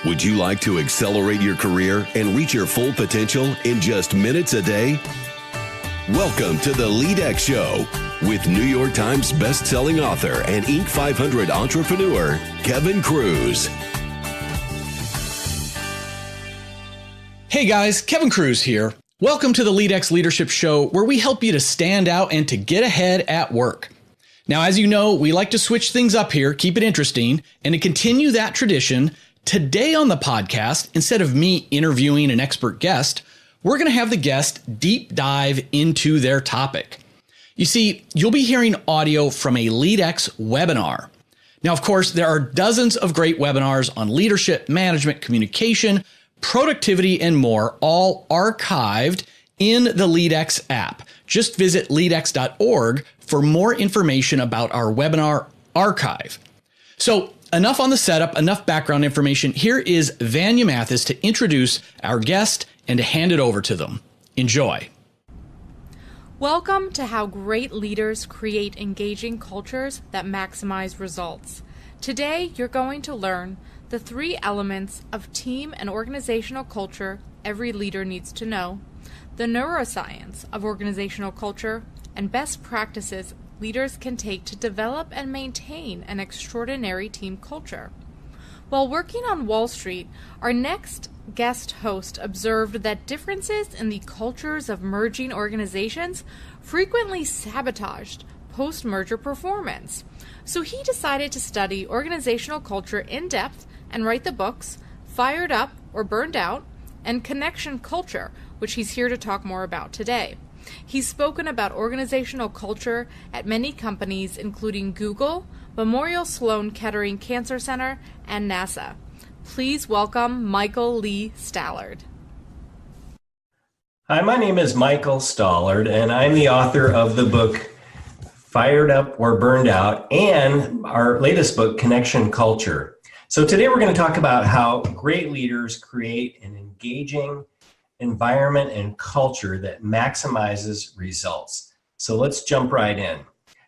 Would you like to accelerate your career and reach your full potential in just minutes a day? Welcome to the LEADx Show with New York Times best-selling author and Inc. 500 entrepreneur, Kevin Kruse. Hey guys, Kevin Kruse here. Welcome to the LEADx Leadership Show, where we help you to stand out and to get ahead at work. Now, as you know, we like to switch things up here, keep it interesting, and to continue that tradition, today on the podcast, instead of me interviewing an expert guest, we're going to have the guest deep dive into their topic. You see, you'll be hearing audio from a LEADx webinar. Now, of course, there are dozens of great webinars on leadership, management, communication, productivity, and more, all archived in the LEADx app. Just visit leadx.org for more information about our webinar archive. So, enough on the setup, enough background information. Here is Vanya Mathis to introduce our guest and to hand it over to them. Enjoy. Welcome to How Great Leaders Create Engaging Cultures That Maximize Results. Today, you're going to learn the 3 elements of team and organizational culture every leader needs to know, the neuroscience of organizational culture, and best practices leaders can take to develop and maintain an extraordinary team culture. While working on Wall Street, our next guest host observed that differences in the cultures of merging organizations frequently sabotaged post-merger performance. So he decided to study organizational culture in depth and write the books Fired Up or Burned Out and Connection Culture, which he's here to talk more about today. He's spoken about organizational culture at many companies, including Google, Memorial Sloan Kettering Cancer Center, and NASA. Please welcome Michael Lee Stallard. Hi, my name is Michael Stallard, and I'm the author of the book Fired Up or Burned Out and our latest book, Connection Culture. So today we're going to talk about how great leaders create an engaging environment and culture that maximizes results. So let's jump right in.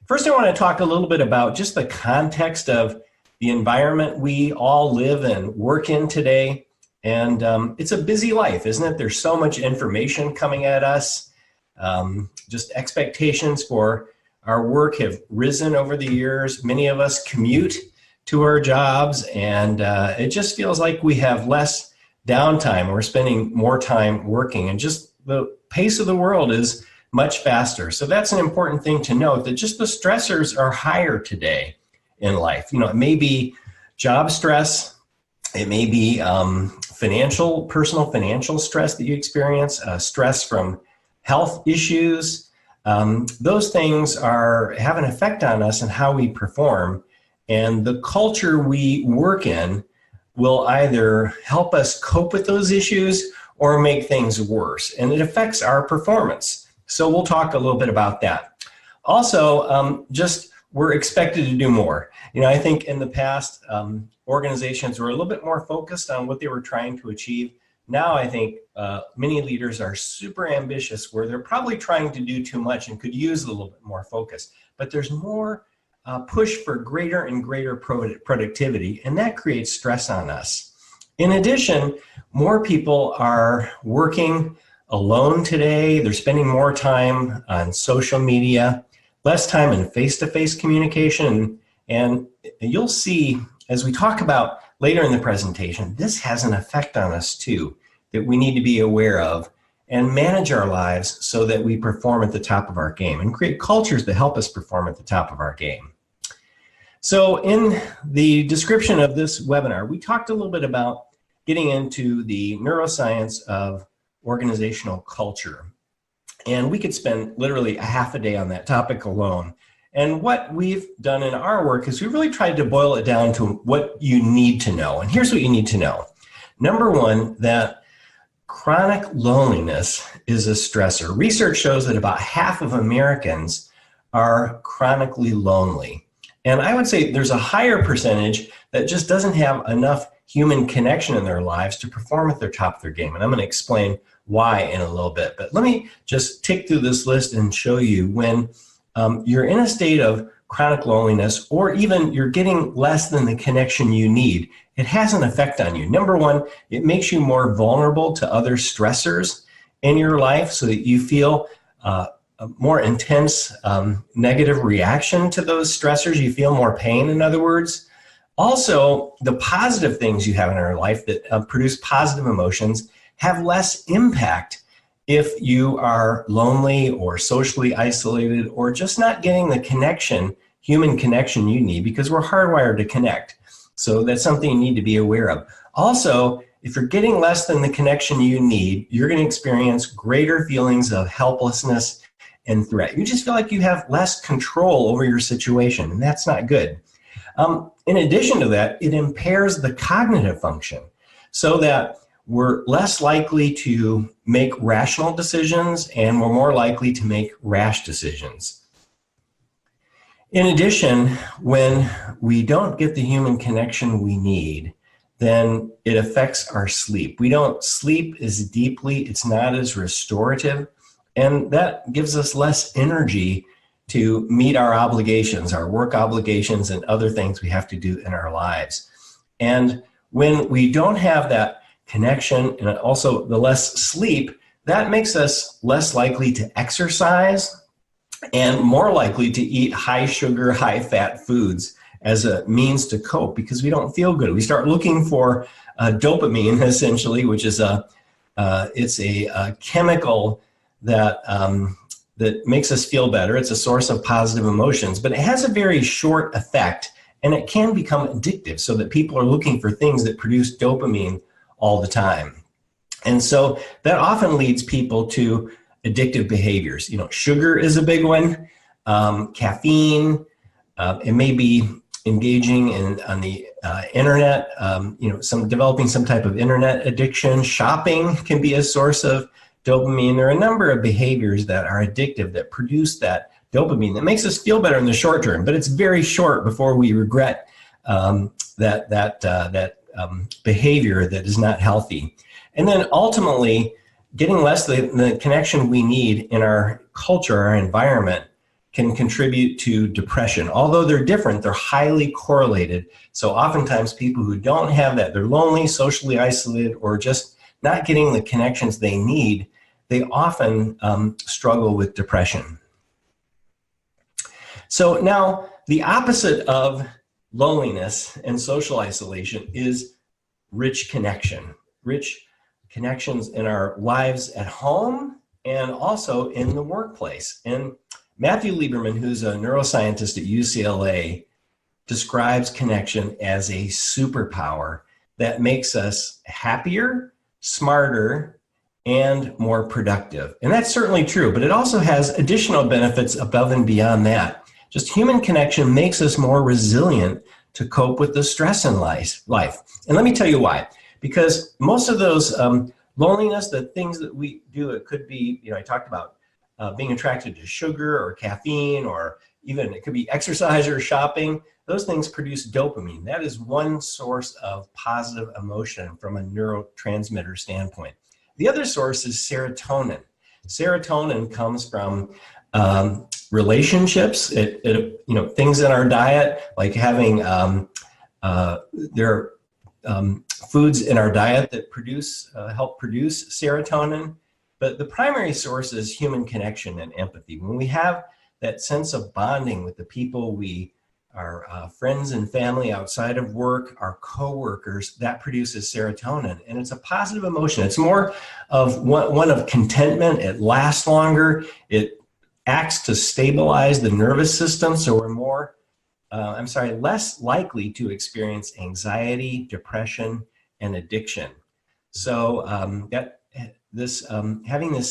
First, I want to talk a little bit about just the context of the environment we all live and work in today. And it's a busy life, isn't it? There's so much information coming at us. Just expectations for our work have risen over the years. Many of us commute to our jobs, and it just feels like we have less downtime. We're spending more time working, and just the pace of the world is much faster. So that's an important thing to note, that just the stressors are higher today in life. You know, it may be job stress, it may be personal financial stress that you experience, stress from health issues. Those things have an effect on us and how we perform, and the culture we work in will either help us cope with those issues or make things worse, and it affects our performance. So we'll talk a little bit about that. Also, we're expected to do more. You know, I think in the past, organizations were a little bit more focused on what they were trying to achieve. Now I think many leaders are super ambitious, where they're probably trying to do too much and could use a little bit more focus. But there's more push for greater and greater productivity, and that creates stress on us. In addition, more people are working alone today. They're spending more time on social media, less time in face-to-face communication, and you'll see, as we talk about later in the presentation, this has an effect on us too, that we need to be aware of and manage our lives so that we perform at the top of our game and create cultures that help us perform at the top of our game. So in the description of this webinar, we talked a little bit about getting into the neuroscience of organizational culture. And we could spend literally a half a day on that topic alone. And what we've done in our work is we really tried to boil it down to what you need to know. And here's what you need to know. Number one, that chronic loneliness is a stressor. Research shows that about half of Americans are chronically lonely. And I would say there's a higher percentage that just doesn't have enough human connection in their lives to perform at the top of their game. And I'm going to explain why in a little bit. But let me just tick through this list and show you when you're in a state of chronic loneliness, or even you're getting less than the connection you need, it has an effect on you. Number one, it makes you more vulnerable to other stressors in your life so that you feel a more intense negative reaction to those stressors. You feel more pain, in other words. Also, the positive things you have in our life that produce positive emotions have less impact if you are lonely or socially isolated or just not getting the connection, human connection you need, because we're hardwired to connect. So that's something you need to be aware of. Also, if you're getting less than the connection you need, you're going to experience greater feelings of helplessness and threat. You just feel like you have less control over your situation, and that's not good. In addition to that, it impairs the cognitive function so that we're less likely to make rational decisions and we're more likely to make rash decisions. In addition, when we don't get the human connection we need, then it affects our sleep. We don't sleep as deeply, it's not as restorative, and that gives us less energy to meet our obligations, our work obligations, and other things we have to do in our lives. And when we don't have that connection and also the less sleep, that makes us less likely to exercise and more likely to eat high sugar, high fat foods as a means to cope because we don't feel good. We start looking for dopamine, essentially, which is it's a chemical that that makes us feel better. It's a source of positive emotions, but it has a very short effect, and it can become addictive so that people are looking for things that produce dopamine all the time. And so that often leads people to addictive behaviors. You know, sugar is a big one, caffeine, it may be engaging on the internet, developing some type of internet addiction. Shopping can be a source of dopamine. There are a number of behaviors that are addictive that produce that dopamine that makes us feel better in the short term, but it's very short before we regret that behavior that is not healthy. And then ultimately, getting less the connection we need in our culture, our environment, can contribute to depression. Although they're different, they're highly correlated. So oftentimes people who don't have that, they're lonely, socially isolated, or just not getting the connections they need, they often struggle with depression. So now the opposite of loneliness and social isolation is rich connection, rich connections in our lives at home and also in the workplace. And Matthew Lieberman, who's a neuroscientist at UCLA, describes connection as a superpower that makes us happier, smarter, and more productive. And that's certainly true, but it also has additional benefits above and beyond that. Just human connection makes us more resilient to cope with the stress in life. And let me tell you why. Because most of those loneliness, the things that we do, it could be, I talked about being attracted to sugar or caffeine, or even it could be exercise or shopping. Those things produce dopamine. That is one source of positive emotion from a neurotransmitter standpoint. The other source is serotonin. Serotonin comes from relationships, things in our diet, like having there are foods in our diet that help produce serotonin. But the primary source is human connection and empathy. When we have that sense of bonding with the people our friends and family outside of work, our coworkers, that produces serotonin. And it's a positive emotion. It's more of one of contentment. It lasts longer. It acts to stabilize the nervous system. So we're less likely to experience anxiety, depression, and addiction. So having this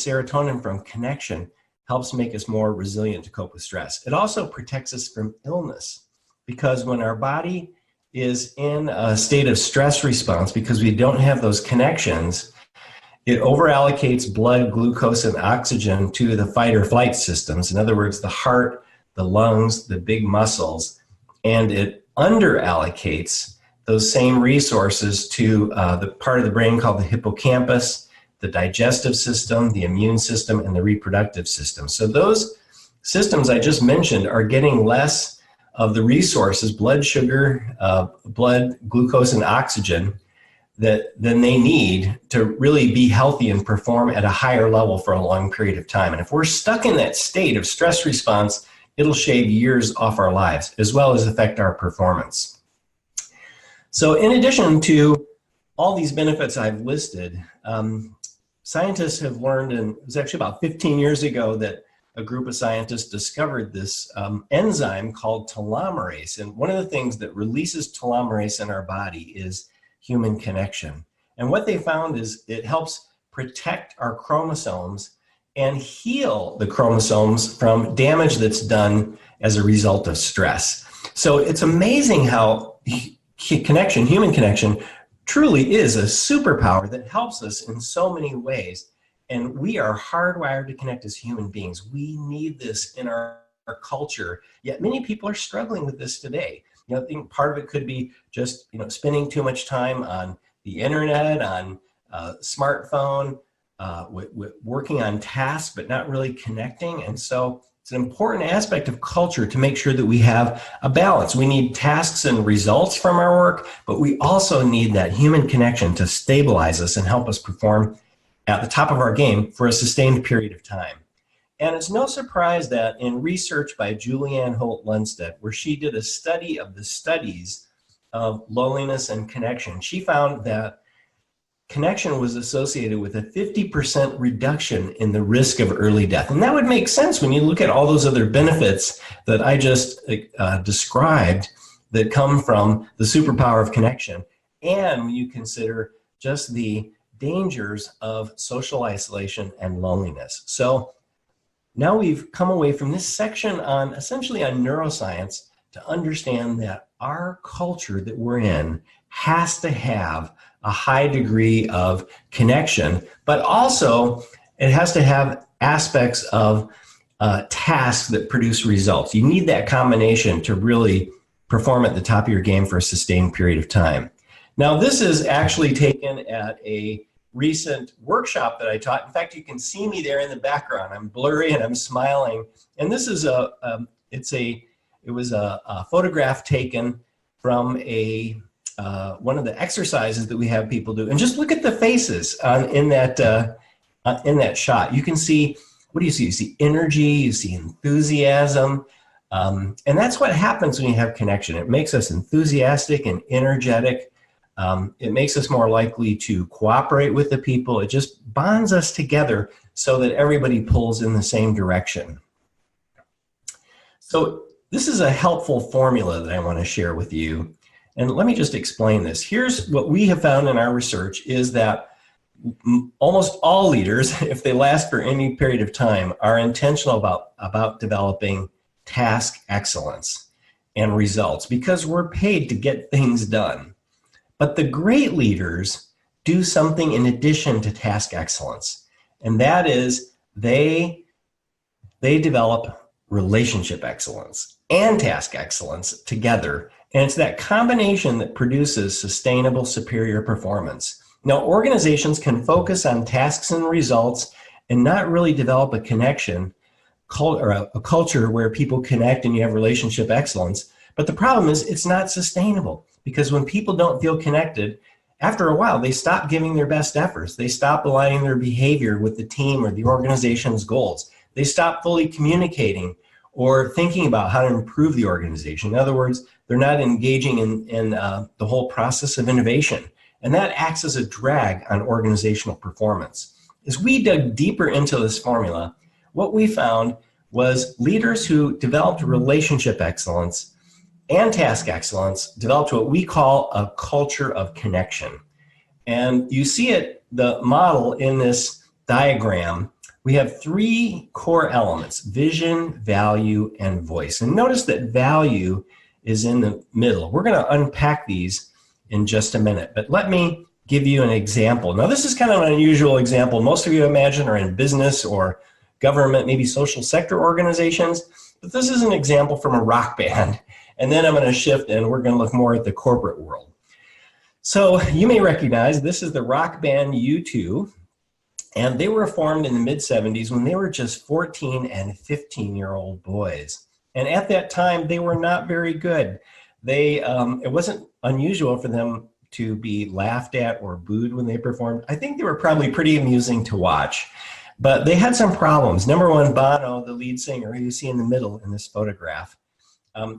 serotonin from connection helps make us more resilient to cope with stress. It also protects us from illness, because when our body is in a state of stress response, because we don't have those connections, it overallocates blood, glucose, and oxygen to the fight or flight systems. In other words, the heart, the lungs, the big muscles, and it underallocates those same resources to the part of the brain called the hippocampus, the digestive system, the immune system, and the reproductive system. So those systems I just mentioned are getting less of the resources, blood sugar, blood glucose, and oxygen, than they need to really be healthy and perform at a higher level for a long period of time. And if we're stuck in that state of stress response, it'll shave years off our lives, as well as affect our performance. So in addition to all these benefits I've listed, scientists have learned, and it was actually about 15 years ago that a group of scientists discovered this enzyme called telomerase. And one of the things that releases telomerase in our body is human connection. And what they found is it helps protect our chromosomes and heal the chromosomes from damage that's done as a result of stress. So it's amazing how human connection, truly is a superpower that helps us in so many ways. And we are hardwired to connect as human beings. We need this in our culture, yet many people are struggling with this today. I think part of it could be just, spending too much time on the internet, on smartphone, working on tasks, but not really connecting. And so it's an important aspect of culture to make sure that we have a balance. We need tasks and results from our work, but we also need that human connection to stabilize us and help us perform at the top of our game for a sustained period of time. And it's no surprise that in research by Julianne Holt-Lundstedt, where she did a study of the studies of loneliness and connection, she found that connection was associated with a 50% reduction in the risk of early death. And that would make sense when you look at all those other benefits that I just described that come from the superpower of connection. And when you consider just the dangers of social isolation and loneliness. So now we've come away from this section on essentially on neuroscience to understand that our culture that we're in has to have a high degree of connection, but also it has to have aspects of tasks that produce results. You need that combination to really perform at the top of your game for a sustained period of time. Now, this is actually taken at a recent workshop that I taught. In fact, you can see me there in the background. I'm blurry and I'm smiling. And this is it was a photograph taken from one of the exercises that we have people do. And just look at the faces in that shot. You can see, what do you see? You see energy, you see enthusiasm. And that's what happens when you have connection. It makes us enthusiastic and energetic. It makes us more likely to cooperate with the people. It just bonds us together so that everybody pulls in the same direction. So this is a helpful formula that I want to share with you. And let me just explain this. Here's what we have found in our research is that almost all leaders, if they last for any period of time, are intentional about developing task excellence and results because we're paid to get things done. But the great leaders do something in addition to task excellence, and that is they develop relationship excellence and task excellence together. And it's that combination that produces sustainable, superior performance. Now, organizations can focus on tasks and results and not really develop a connection or a culture where people connect and you have relationship excellence. But the problem is it's not sustainable because when people don't feel connected, after a while, they stop giving their best efforts. They stop aligning their behavior with the team or the organization's goals. They stop fully communicating or thinking about how to improve the organization. In other words, they're not engaging in the whole process of innovation. And that acts as a drag on organizational performance. As we dug deeper into this formula, what we found was leaders who developed relationship excellence and task excellence developed what we call a culture of connection. And you see it, the model in this diagram. We have three core elements: vision, value, and voice. And notice that value is in the middle. We're going to unpack these in just a minute, but let me give you an example. Now, this is kind of an unusual example. Most of you, I imagine, are in business or government, maybe social sector organizations, but this is an example from a rock band. And then I'm going to shift and we're going to look more at the corporate world. So you may recognize this is the rock band U2. And they were formed in the mid-'70s when they were just 14 and 15-year-old boys. And at that time, they were not very good. It wasn't unusual for them to be laughed at or booed when they performed. I think they were probably pretty amusing to watch. But they had some problems. Number one, Bono, the lead singer, who you see in the middle in this photograph,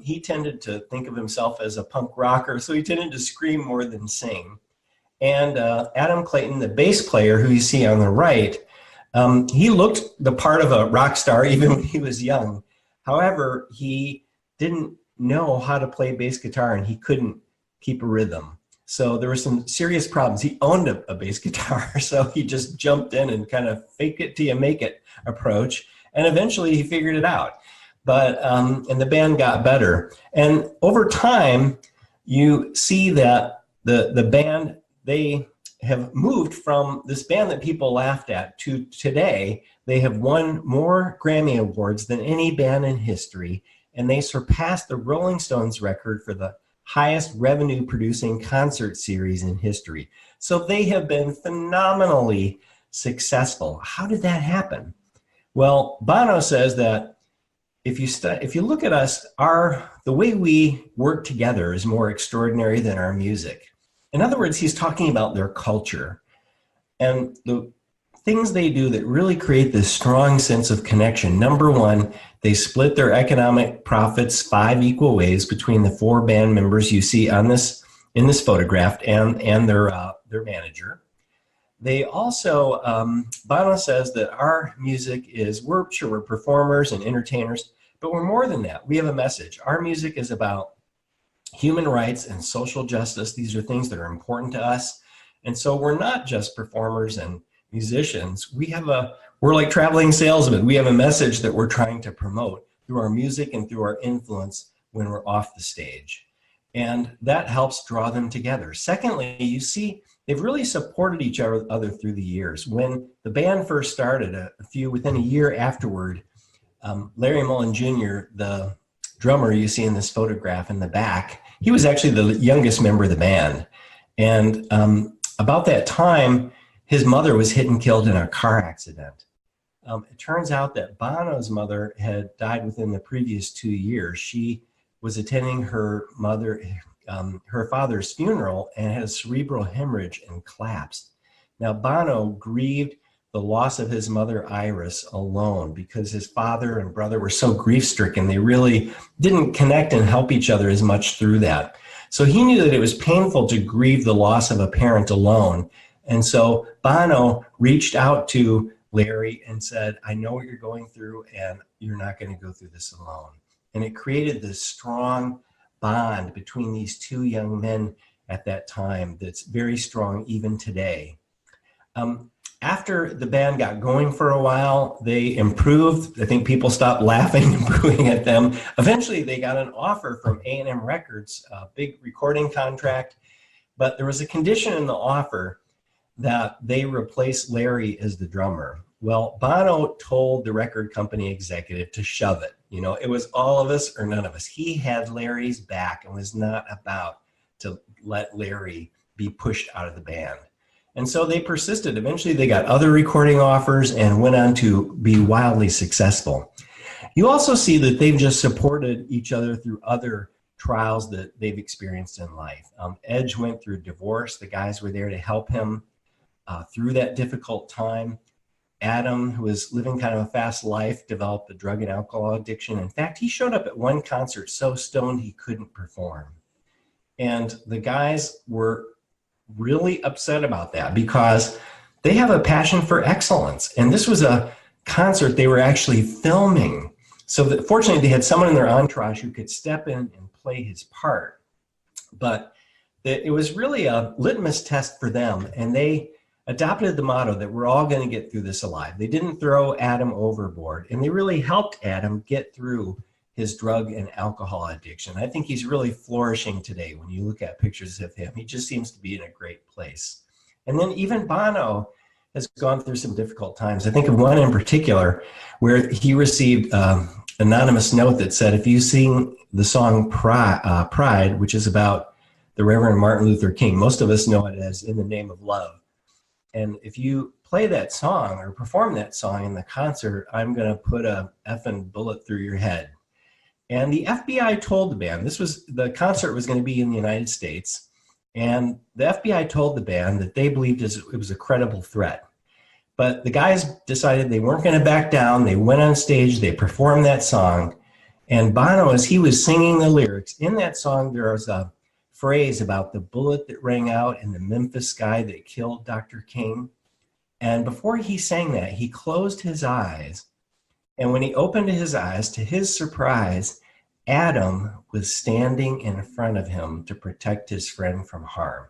he tended to think of himself as a punk rocker, so he tended to scream more than sing. And Adam Clayton, the bass player, who you see on the right, he looked the part of a rock star even when he was young. However, he didn't know how to play bass guitar, and he couldn't keep a rhythm. So there were some serious problems. He owned a bass guitar, so he just jumped in and kind of fake it till you make it approach. And eventually he figured it out. But and the band got better. And over time, you see that the band, they have moved from this band that people laughed at to today. They have won more Grammy Awards than any band in history, and they surpassed the Rolling Stones record for the highest revenue producing concert series in history. So they have been phenomenally successful. How did that happen? Well, Bono says that if you look at us, the way we work together is more extraordinary than our music. In other words, he's talking about their culture and the things they do that really create this strong sense of connection. Number one, they split their economic profits 5 equal ways between the 4 band members you see in this photograph and their manager. They also, Bono says that our music is, we're performers and entertainers, but we're more than that. We have a message. Our music is about human rights and social justice. These are things that are important to us. And so we're not just performers and musicians. We're like traveling salesmen. We have a message that we're trying to promote through our music and through our influence when we're off the stage. And that helps draw them together. Secondly, you see, they've really supported each other through the years. When the band first started, within a year afterward, Larry Mullen Jr., the drummer you see in this photograph in the back, he was actually the youngest member of the band. And about that time, his mother was hit and killed in a car accident. It turns out that Bono's mother had died within the previous 2 years. She was attending her father's funeral and had a cerebral hemorrhage and collapsed. Now, Bono grieved the loss of his mother, Iris, alone because his father and brother were so grief-stricken. They really didn't connect and help each other as much through that. So he knew that it was painful to grieve the loss of a parent alone. And so Bono reached out to Larry and said, I know what you're going through, and you're not going to go through this alone. And it created this strong bond between these 2 young men at that time that's very strong even today. After the band got going for a while, they improved. I think people stopped laughing and booing at them. Eventually, they got an offer from A&M Records, a big recording contract, but there was a condition in the offer that they replace Larry as the drummer. Well, Bono told the record company executive to shove it. You know, it was all of us or none of us. He had Larry's back and was not about to let Larry be pushed out of the band. And so they persisted. Eventually, they got other recording offers and went on to be wildly successful. You also see that they've just supported each other through other trials that they've experienced in life. Edge went through divorce. The guys were there to help him through that difficult time. Adam, who was living kind of a fast life, developed a drug and alcohol addiction. In fact, he showed up at one concert so stoned he couldn't perform. And the guys were really upset about that because they have a passion for excellence. And this was a concert they were actually filming. So that fortunately, they had someone in their entourage who could step in and play his part. But it was really a litmus test for them. And they adopted the motto that we're all going to get through this alive. They didn't throw Adam overboard, and they really helped Adam get through his drug and alcohol addiction. I think he's really flourishing today. When you look at pictures of him, he just seems to be in a great place. And then even Bono has gone through some difficult times. I think of one in particular where he received an anonymous note that said, if you sing the song Pride, which is about the Reverend Martin Luther King, most of us know it as In the Name of Love. And if you play that song or perform that song in the concert, I'm going to put a effing bullet through your head. And the FBI told the band, the concert was going to be in the United States, and the FBI told the band that they believed it was a credible threat. But the guys decided they weren't going to back down. They went on stage, they performed that song, and Bono, as he was singing the lyrics, in that song there was a phrase about the bullet that rang out in the Memphis sky that killed Dr. King. And before he sang that, he closed his eyes. And when he opened his eyes, to his surprise, Adam was standing in front of him to protect his friend from harm.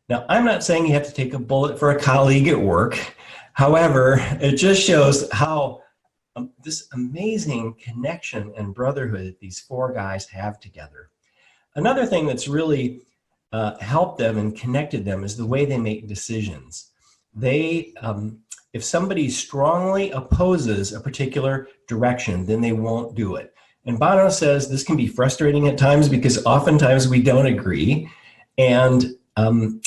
Now, I'm not saying you have to take a bullet for a colleague at work. However, it just shows how this amazing connection and brotherhood that these four guys have together. Another thing that's really helped them and connected them is the way they make decisions. They, if somebody strongly opposes a particular direction, then they won't do it. And Bono says this can be frustrating at times because oftentimes we don't agree, and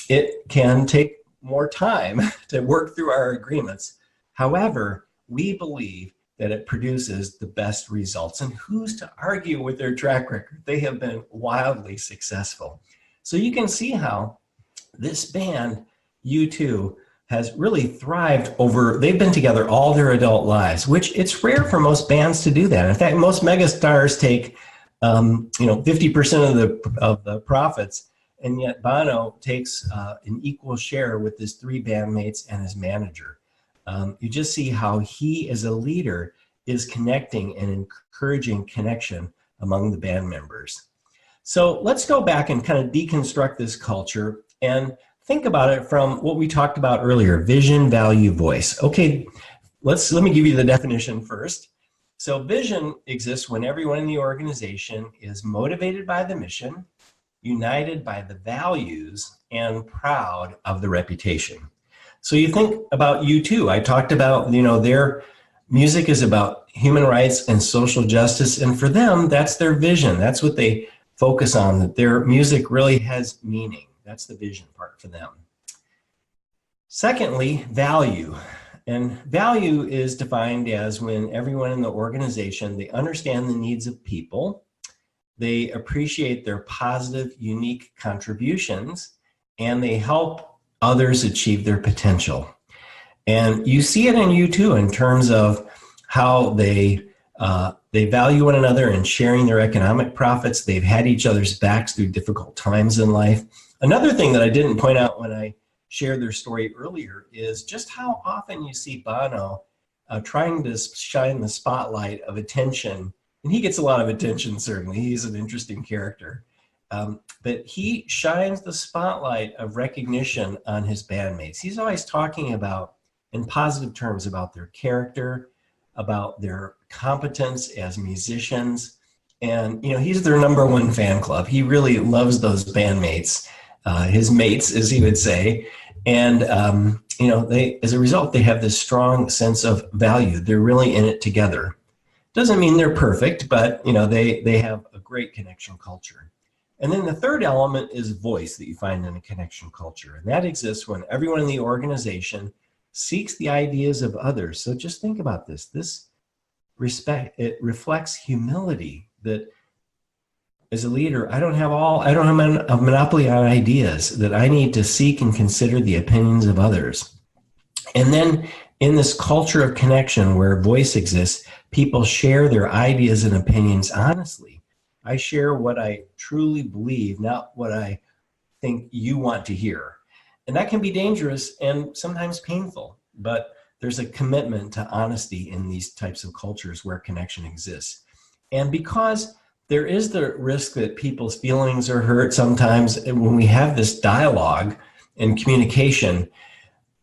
it can take more time to work through our agreements. However, we believe that it produces the best results. And who's to argue with their track record? They have been wildly successful. So you can see how this band, U2, has really thrived over, they've been together all their adult lives, which it's rare for most bands to do that. In fact, most megastars take 50% of the profits, and yet Bono takes an equal share with his three bandmates and his manager. You just see how he, as a leader, is connecting and encouraging connection among the band members. So let's go back and kind of deconstruct this culture and think about it from what we talked about earlier: vision, value, voice. Okay, let me give you the definition first. So vision exists when everyone in the organization is motivated by the mission, united by the values, and proud of the reputation. So you think about U2. I talked about, their music is about human rights and social justice, and for them, that's their vision. That's what they focus on, that their music really has meaning. That's the vision part for them. Secondly, value. And value is defined as when everyone in the organization, they understand the needs of people, they appreciate their positive, unique contributions, and they help others achieve their potential. And you see it in U2 in terms of how they value one another and sharing their economic profits. They've had each other's backs through difficult times in life. Another thing that I didn't point out when I shared their story earlier is just how often you see Bono trying to shine the spotlight of attention. And he gets a lot of attention, certainly. He's an interesting character. But he shines the spotlight of recognition on his bandmates. He's always talking about, in positive terms, about their character, about their competence as musicians. And, he's their number one fan club. He really loves those bandmates, his mates, as he would say. And, they, as a result, they have this strong sense of value. They're really in it together. Doesn't mean they're perfect, but, they have a great connection culture. And then the third element is voice that you find in a connection culture. And that exists when everyone in the organization seeks the ideas of others. So just think about this. This respect, it reflects humility, that as a leader, I don't have a monopoly on ideas, that I need to seek and consider the opinions of others. And then in this culture of connection where voice exists, people share their ideas and opinions honestly. I share what I truly believe, not what I think you want to hear. And that can be dangerous and sometimes painful, but there's a commitment to honesty in these types of cultures where connection exists. And because there is the risk that people's feelings are hurt sometimes, when we have this dialogue and communication,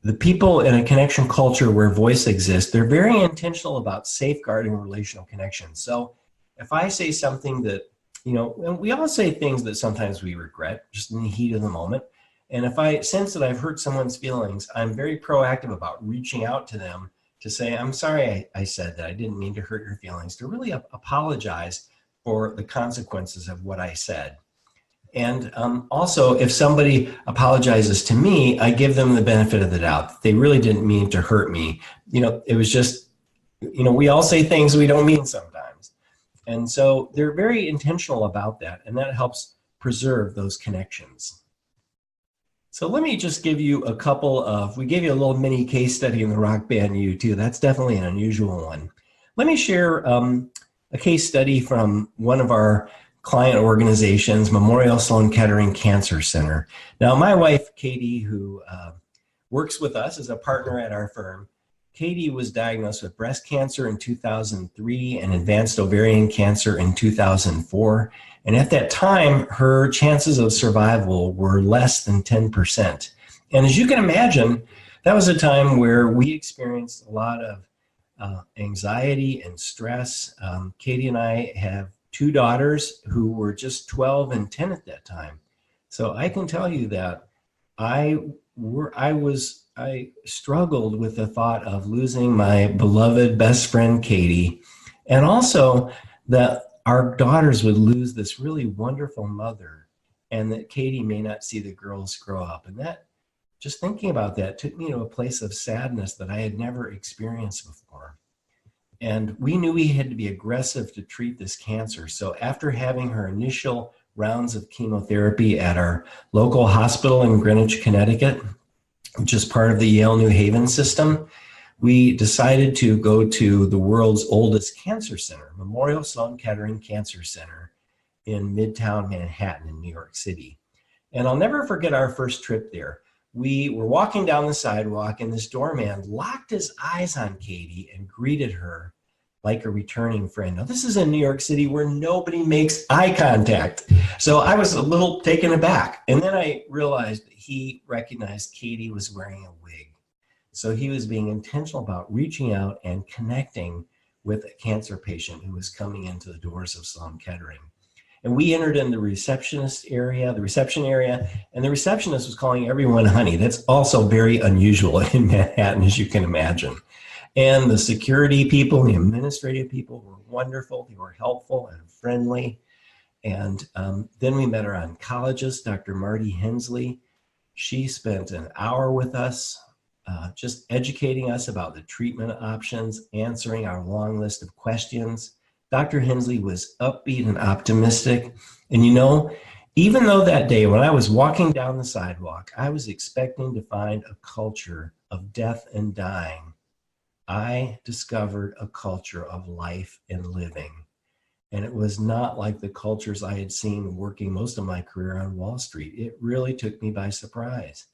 the people in a connection culture where voice exists, they're very intentional about safeguarding relational connection. So if I say something that, and we all say things that sometimes we regret just in the heat of the moment. And if I sense that I've hurt someone's feelings, I'm very proactive about reaching out to them to say, I'm sorry I said that. I didn't mean to hurt your feelings, to really apologize for the consequences of what I said. And also, if somebody apologizes to me, I give them the benefit of the doubt. They really didn't mean to hurt me. It was just, we all say things we don't mean sometimes. And so they're very intentional about that, and that helps preserve those connections. So let me just give you we gave you a little mini case study in the Rock Band U2. That's definitely an unusual one. Let me share a case study from one of our client organizations, Memorial Sloan Kettering Cancer Center. Now, my wife, Katie, who works with us as a partner at our firm, Katie was diagnosed with breast cancer in 2003 and advanced ovarian cancer in 2004. And at that time, her chances of survival were less than 10%. And as you can imagine, that was a time where we experienced a lot of anxiety and stress. Katie and I have two daughters who were just 12 and 10 at that time. So I can tell you that I struggled with the thought of losing my beloved best friend, Katie, and also that our daughters would lose this really wonderful mother, and that Katie may not see the girls grow up. And that, just thinking about that, took me to a place of sadness that I had never experienced before. And we knew we had to be aggressive to treat this cancer. So after having her initial rounds of chemotherapy at our local hospital in Greenwich, Connecticut, which is part of the Yale New Haven system, we decided to go to the world's oldest cancer center, Memorial Sloan Kettering Cancer Center in Midtown Manhattan in New York City. And I'll never forget our first trip there. We were walking down the sidewalk, and this doorman locked his eyes on Katie and greeted her like a returning friend. Now, this is in New York City where nobody makes eye contact. So I was a little taken aback. And then I realized that he recognized Katie was wearing a wig. So he was being intentional about reaching out and connecting with a cancer patient who was coming into the doors of Sloan Kettering. And we entered in the reception area, and the receptionist was calling everyone honey. That's also very unusual in Manhattan, as you can imagine. And the security people, the administrative people were wonderful. They were helpful and friendly. And then we met our oncologist, Dr. Marty Hensley. She spent an hour with us, just educating us about the treatment options, answering our long list of questions. Dr. Hensley was upbeat and optimistic. And you know, even though that day when I was walking down the sidewalk, I was expecting to find a culture of death and dying, I discovered a culture of life and living. And it was not like the cultures I had seen working most of my career on Wall Street. It really took me by surprise.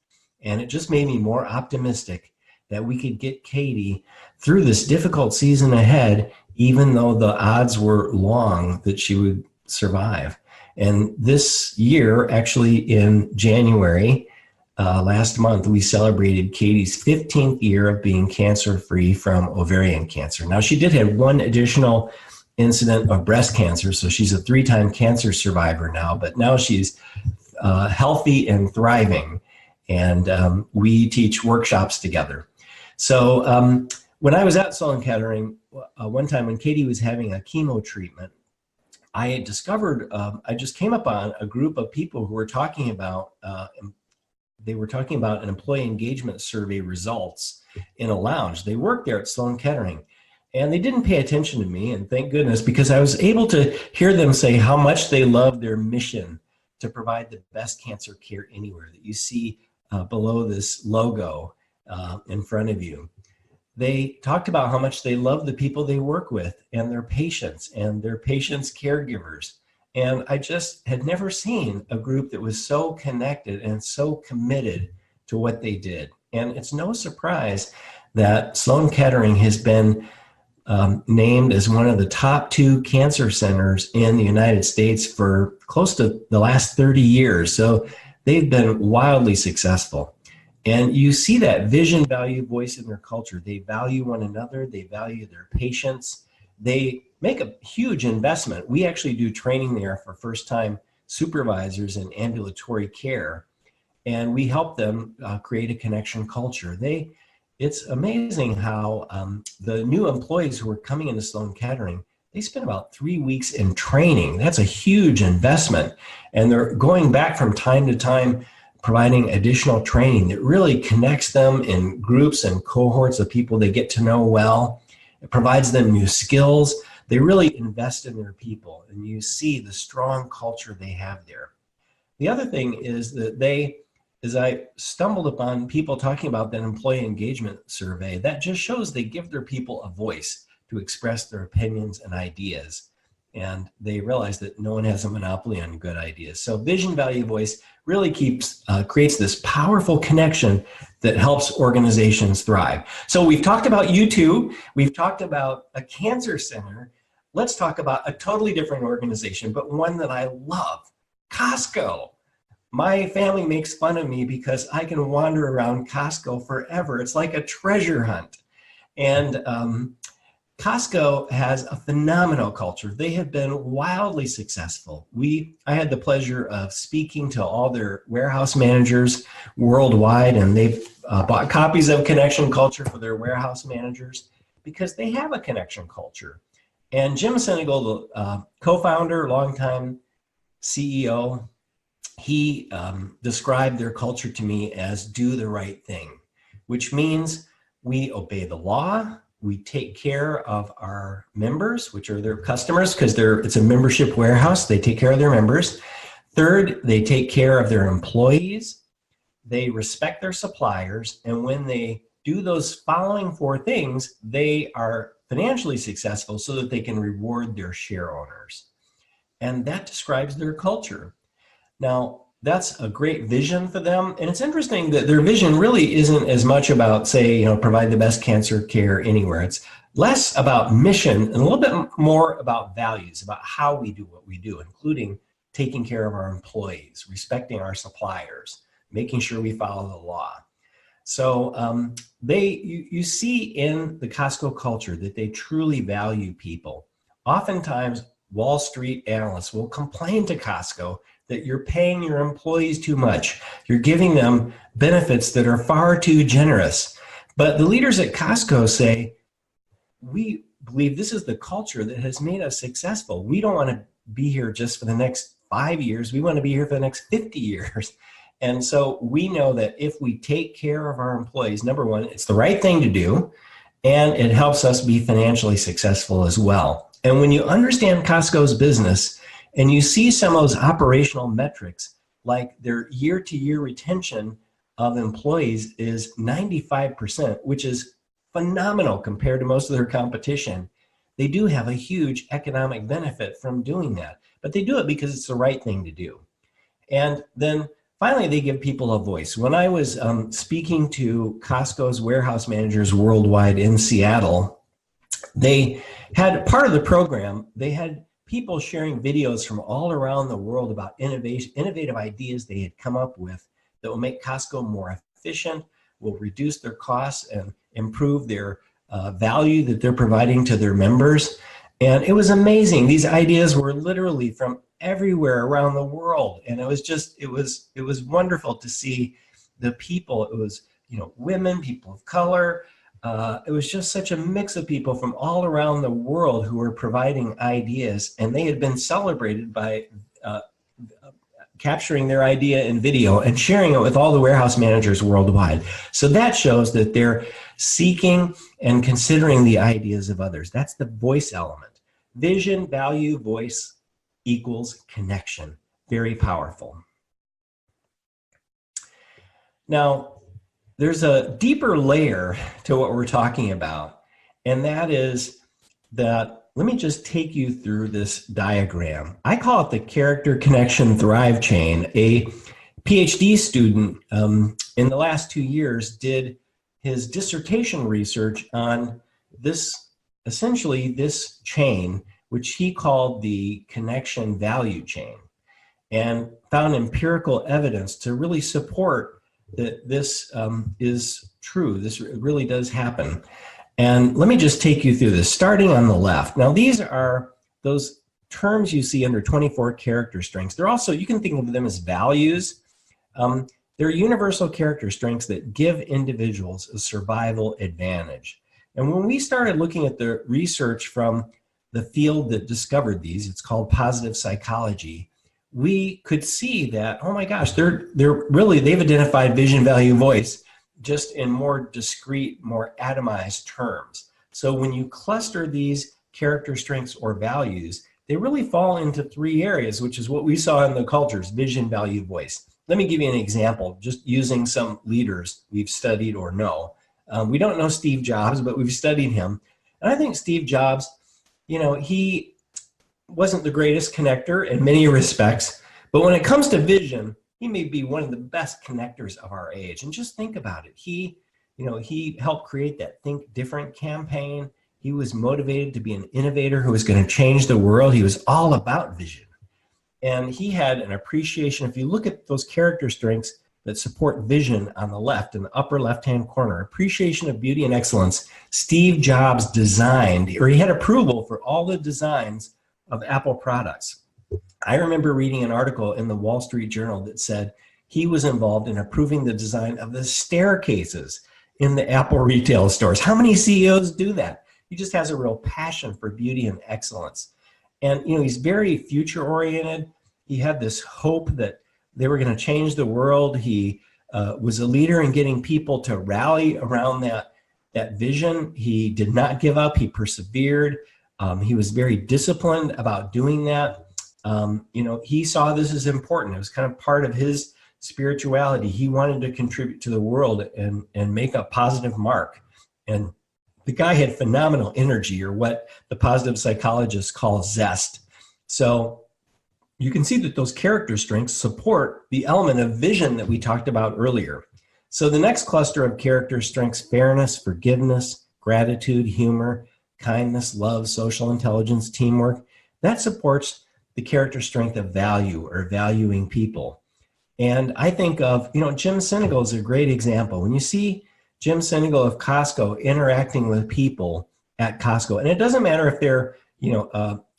And it just made me more optimistic that we could get Katie through this difficult season ahead, even though the odds were long that she would survive. And this year, actually in January, last month, we celebrated Katie's 15th year of being cancer-free from ovarian cancer. Now, she did have one additional incident of breast cancer, so she's a 3-time cancer survivor now, but now she's healthy and thriving, and we teach workshops together. So when I was at Sloan Kettering, one time when Katie was having a chemo treatment, I had discovered, I just came up on a group of people who were talking about, they were talking about an employee engagement survey results in a lounge. They worked there at Sloan Kettering, and they didn't pay attention to me, and thank goodness, because I was able to hear them say how much they love their mission to provide the best cancer care anywhere that you see below this logo in front of you. They talked about how much they love the people they work with and their patients caregivers. And I just had never seen a group that was so connected and so committed to what they did. And it's no surprise that Sloan Kettering has been named as one of the top 2 cancer centers in the United States for close to the last 30 years. So they've been wildly successful. And you see that vision, value, voice in their culture. They value one another. They value their patients. They make a huge investment. We actually do training there for first-time supervisors in ambulatory care, and we help them create a connection culture. It's amazing how the new employees who are coming into Sloan Kettering, they spend about 3 weeks in training. That's a huge investment. And they're going back from time to time, providing additional training that really connects them in groups and cohorts of people they get to know well. It provides them new skills. They really invest in their people, and you see the strong culture they have there. The other thing is that as I stumbled upon people talking about that employee engagement survey, that just shows they give their people a voice to express their opinions and ideas. And they realize that no one has a monopoly on good ideas. So vision, value, voice really creates this powerful connection that helps organizations thrive. So we've talked about U2, we've talked about a cancer center. Let's talk about a totally different organization, but one that I love, Costco. My family makes fun of me because I can wander around Costco forever. It's like a treasure hunt. And Costco has a phenomenal culture. They have been wildly successful. I had the pleasure of speaking to all their warehouse managers worldwide, and they've bought copies of Connection Culture for their warehouse managers because they have a connection culture. And Jim Senegal, the co-founder, longtime CEO, he described their culture to me as do the right thing, which means we obey the law. We take care of our members, which are their customers, because it's a membership warehouse. They take care of their members. Third, they take care of their employees. They respect their suppliers. And when they do those following four things, they are financially successful so that they can reward their share owners. And that describes their culture. Now, that's a great vision for them. And it's interesting that their vision really isn't as much about, say, provide the best cancer care anywhere. It's less about mission and a little bit more about values, about how we do what we do, including taking care of our employees, respecting our suppliers, making sure we follow the law. So you see in the Costco culture that they truly value people. Oftentimes, Wall Street analysts will complain to Costco that you're paying your employees too much. You're giving them benefits that are far too generous. But the leaders at Costco say, we believe this is the culture that has made us successful. We don't want to be here just for the next 5 years. We want to be here for the next 50 years. And so we know that if we take care of our employees, number one, it's the right thing to do, and it helps us be financially successful as well. And when you understand Costco's business, and you see some of those operational metrics, like their year-to-year retention of employees is 95%, which is phenomenal compared to most of their competition. They do have a huge economic benefit from doing that, but they do it because it's the right thing to do. And then finally, they give people a voice. When I was speaking to Costco's warehouse managers worldwide in Seattle, they had part of the program, they had people sharing videos from all around the world about innovative ideas they had come up with that will make Costco more efficient, will reduce their costs, and improve their value that they're providing to their members. And it was amazing. These ideas were literally from everywhere around the world. And it was wonderful to see the people. It was, women, people of color. It was just such a mix of people from all around the world who were providing ideas, and they had been celebrated by capturing their idea in video and sharing it with all the warehouse managers worldwide. So that shows that they're seeking and considering the ideas of others. That's the voice element. Vision, value, voice equals connection. Very powerful. Now, there's a deeper layer to what we're talking about, and that is that, let me just take you through this diagram. I call it the character connection thrive chain. A PhD student in the last 2 years did his dissertation research on essentially this chain, which he called the connection value chain, and found empirical evidence to really support that this is true. This really does happen. And let me just take you through this, starting on the left. Now, these are those terms you see under 24 character strengths. They're also, you can think of them as values. They're universal character strengths that give individuals a survival advantage. And when we started looking at the research from the field that discovered these, it's called positive psychology, we could see that, oh my gosh, they've identified vision, value, voice just in more discrete, more atomized terms. So when you cluster these character strengths or values, they really fall into three areas, which is what we saw in the cultures: vision, value, voice. Let me give you an example, just using some leaders we've studied or know. We don't know Steve Jobs, but we've studied him. And I think Steve Jobs, he wasn't the greatest connector in many respects, but when it comes to vision, he may be one of the best connectors of our age. And just think about it. He helped create that Think Different campaign. He was motivated to be an innovator who was going to change the world. He was all about vision. And he had an appreciation. If you look at those character strengths that support vision on the left, in the upper left-hand corner, appreciation of beauty and excellence, Steve Jobs designed, or he had approval for all the designs of Apple products. I remember reading an article in the Wall Street Journal that said he was involved in approving the design of the staircases in the Apple retail stores. How many CEOs do that? He just has a real passion for beauty and excellence. And, he's very future-oriented. He had this hope that they were going to change the world. He was a leader in getting people to rally around that vision. He did not give up. He persevered. He was very disciplined about doing that. He saw this as important. It was kind of part of his spirituality. He wanted to contribute to the world and make a positive mark. And the guy had phenomenal energy, or what the positive psychologists call zest. So you can see that those character strengths support the element of vision that we talked about earlier. So the next cluster of character strengths: fairness, forgiveness, gratitude, humor, kindness, love, social intelligence, teamwork. That supports the character strength of value, or valuing people. And I think of, Jim Sinegal is a great example. When you see Jim Sinegal of Costco interacting with people at Costco, and it doesn't matter if they're,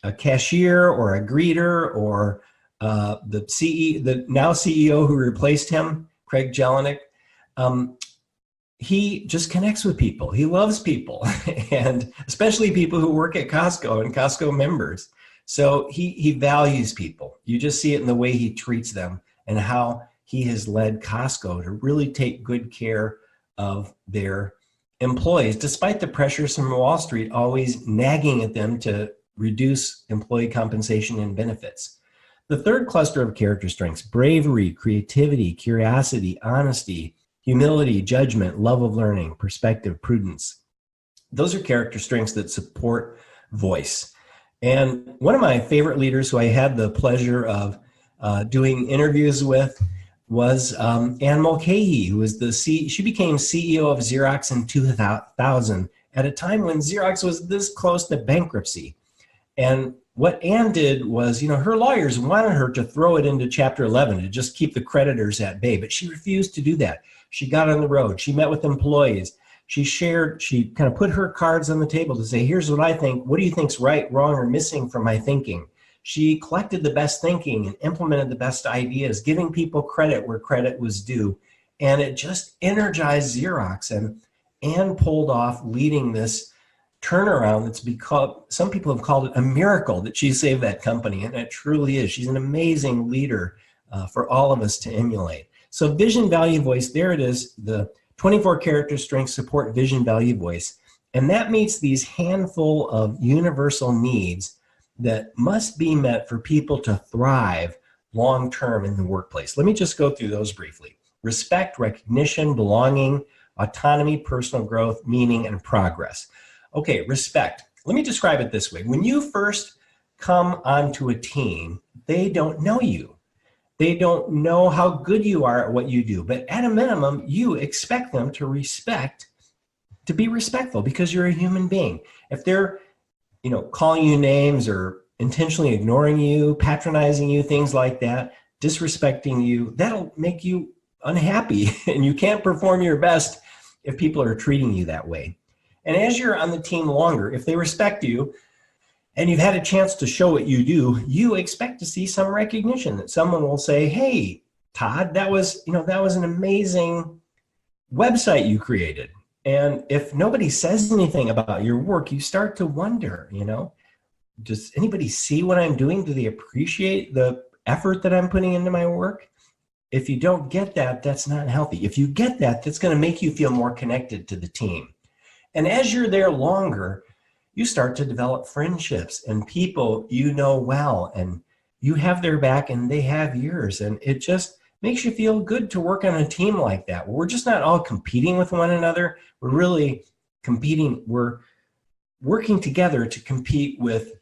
a cashier or a greeter or the now CEO who replaced him, Craig Jelinek, he just connects with people. He loves people, and especially people who work at Costco and Costco members. So he values people. You just see it in the way he treats them and how he has led Costco to really take good care of their employees, despite the pressures from Wall Street always nagging at them to reduce employee compensation and benefits. The third cluster of character strengths: bravery, creativity, curiosity, honesty, humility, judgment, love of learning, perspective, prudence. Those are character strengths that support voice. And one of my favorite leaders who I had the pleasure of doing interviews with was Anne Mulcahy, who was she became CEO of Xerox in 2000 at a time when Xerox was this close to bankruptcy. And what Anne did was, her lawyers wanted her to throw it into Chapter 11 to just keep the creditors at bay, but she refused to do that. She got on the road. She met with employees. She kind of put her cards on the table to say, here's what I think. What do you think's right, wrong, or missing from my thinking? She collected the best thinking and implemented the best ideas, giving people credit where credit was due. And it just energized Xerox. And Anne pulled off leading this turnaround that's become, some people have called it a miracle that she saved that company. And it truly is. She's an amazing leader for all of us to emulate. So vision, value, voice, there it is. The 24 character strengths support vision, value, voice. And that meets these handful of universal needs that must be met for people to thrive long-term in the workplace. Let me just go through those briefly. Respect, recognition, belonging, autonomy, personal growth, meaning, and progress. Okay, respect. Let me describe it this way. When you first come onto a team, they don't know you. They don't know how good you are at what you do. But at a minimum, you expect them to be respectful, because you're a human being. If they're, calling you names or intentionally ignoring you, patronizing you, things like that, disrespecting you, that'll make you unhappy. And you can't perform your best if people are treating you that way. And as you're on the team longer, if they respect you, and you've had a chance to show what you do, you expect to see some recognition, that someone will say, hey, Todd, that was an amazing website you created. And if nobody says anything about your work, you start to wonder, does anybody see what I'm doing? Do they appreciate the effort that I'm putting into my work? If you don't get that, that's not healthy. If you get that, that's going to make you feel more connected to the team. And as you're there longer, you start to develop friendships and people you know well, and you have their back and they have yours. And it just makes you feel good to work on a team like that, where we're just not all competing with one another. We're really competing. We're working together to compete with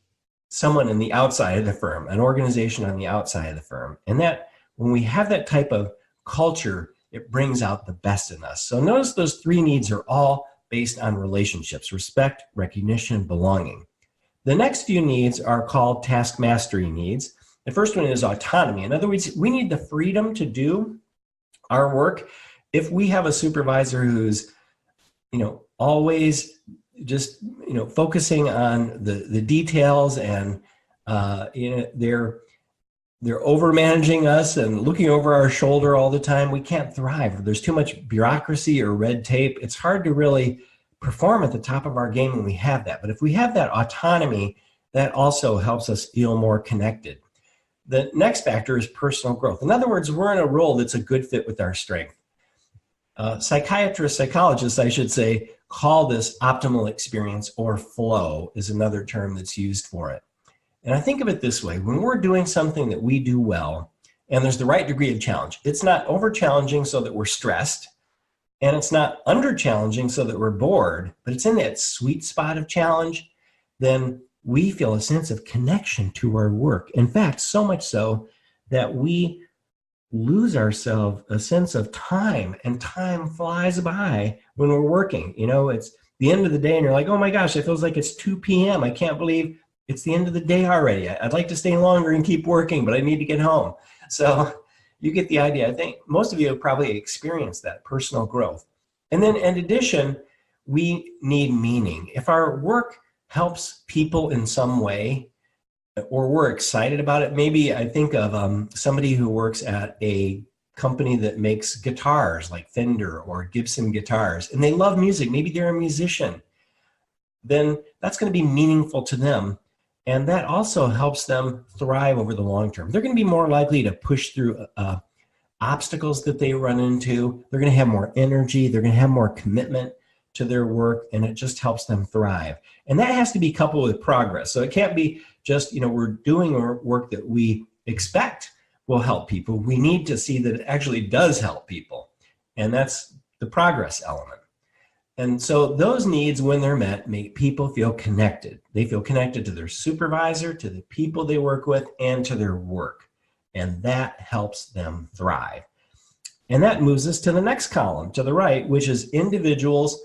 someone in the outside of the firm, an organization on the outside of the firm. And that when we have that type of culture, it brings out the best in us. So notice those three needs are all based on relationships: respect, recognition, belonging. The next few needs are called task mastery needs. The first one is autonomy. In other words, we need the freedom to do our work. If we have a supervisor who's, always just, focusing on the details, and, they're over managing us and looking over our shoulder all the time, we can't thrive. There's too much bureaucracy or red tape. It's hard to really perform at the top of our game when we have that. But if we have that autonomy, that also helps us feel more connected. The next factor is personal growth. In other words, we're in a role that's a good fit with our strength. Psychiatrists, psychologists, I should say, call this optimal experience, or flow is another term that's used for it. And I think of it this way: when we're doing something that we do well, and there's the right degree of challenge, it's not over challenging so that we're stressed, and it's not under challenging so that we're bored, but it's in that sweet spot of challenge, then we feel a sense of connection to our work. In fact, so much so that we lose ourselves a sense of time, and time flies by when we're working. It's the end of the day and you're like, oh my gosh, it feels like it's 2 p.m. I can't believe it's the end of the day already. I'd like to stay longer and keep working, but I need to get home. So you get the idea. I think most of you have probably experienced that personal growth. And then in addition, we need meaning. If our work helps people in some way, or we're excited about it. Maybe I think of somebody who works at a company that makes guitars like Fender or Gibson guitars, and they love music. Maybe they're a musician. Then that's going to be meaningful to them. And that also helps them thrive over the long term. They're going to be more likely to push through obstacles that they run into. They're going to have more energy. They're going to have more commitment to their work, and it just helps them thrive. And that has to be coupled with progress. So it can't be just, we're doing our work that we expect will help people. We need to see that it actually does help people. And that's the progress element. And so those needs, when they're met, make people feel connected. They feel connected to their supervisor, to the people they work with, and to their work. And that helps them thrive. And that moves us to the next column to the right, which is individuals